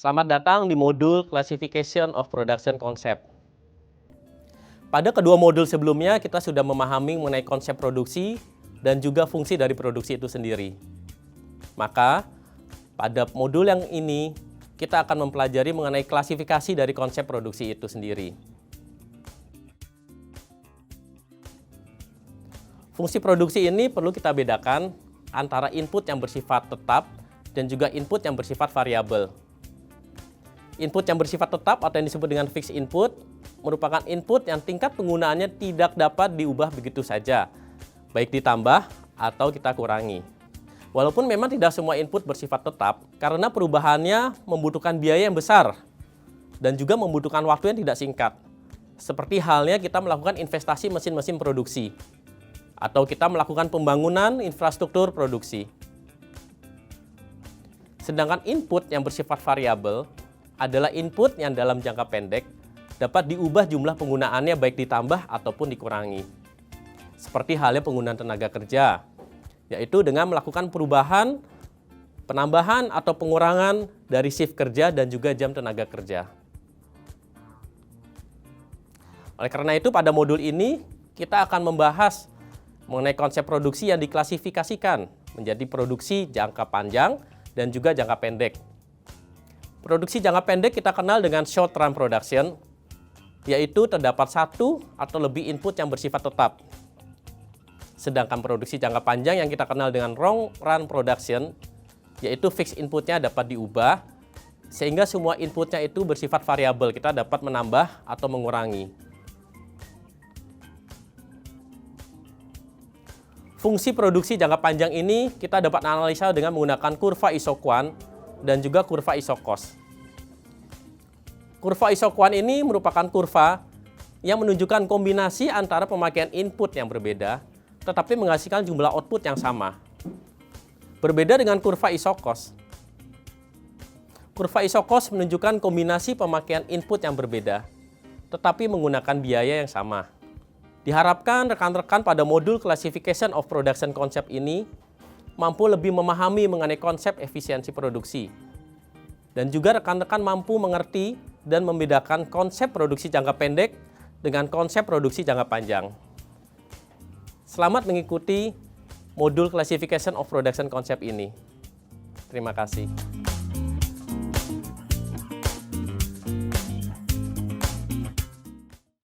Selamat datang di modul Classification of Production Concept. Pada kedua modul sebelumnya, kita sudah memahami mengenai konsep produksi dan juga fungsi dari produksi itu sendiri. Maka, pada modul yang ini, kita akan mempelajari mengenai klasifikasi dari konsep produksi itu sendiri. Fungsi produksi ini perlu kita bedakan antara input yang bersifat tetap dan juga input yang bersifat variabel. Input yang bersifat tetap atau yang disebut dengan fixed input merupakan input yang tingkat penggunaannya tidak dapat diubah begitu saja, baik ditambah atau kita kurangi. Walaupun memang tidak semua input bersifat tetap, karena perubahannya membutuhkan biaya yang besar dan juga membutuhkan waktu yang tidak singkat. Seperti halnya kita melakukan investasi mesin-mesin produksi, atau kita melakukan pembangunan infrastruktur produksi. Sedangkan input yang bersifat variabel adalah input yang dalam jangka pendek dapat diubah jumlah penggunaannya baik ditambah ataupun dikurangi. Seperti halnya penggunaan tenaga kerja, yaitu dengan melakukan perubahan, penambahan atau pengurangan dari shift kerja dan juga jam tenaga kerja. Oleh karena itu pada modul ini kita akan membahas mengenai konsep produksi yang diklasifikasikan menjadi produksi jangka panjang dan juga jangka pendek. Produksi jangka pendek kita kenal dengan short run production, yaitu terdapat satu atau lebih input yang bersifat tetap. Sedangkan produksi jangka panjang yang kita kenal dengan long run production, yaitu fixed inputnya dapat diubah, sehingga semua inputnya itu bersifat variabel, kita dapat menambah atau mengurangi. Fungsi produksi jangka panjang ini kita dapat analisa dengan menggunakan kurva isoquant dan juga kurva isocost. Kurva isoquant ini merupakan kurva yang menunjukkan kombinasi antara pemakaian input yang berbeda tetapi menghasilkan jumlah output yang sama. Berbeda dengan kurva isocost. Kurva isocost menunjukkan kombinasi pemakaian input yang berbeda tetapi menggunakan biaya yang sama. Diharapkan rekan-rekan pada modul Classification of Production Concept ini mampu lebih memahami mengenai konsep efisiensi produksi. Dan juga rekan-rekan mampu mengerti dan membedakan konsep produksi jangka pendek dengan konsep produksi jangka panjang. Selamat mengikuti modul Classification of Production Concept ini. Terima kasih.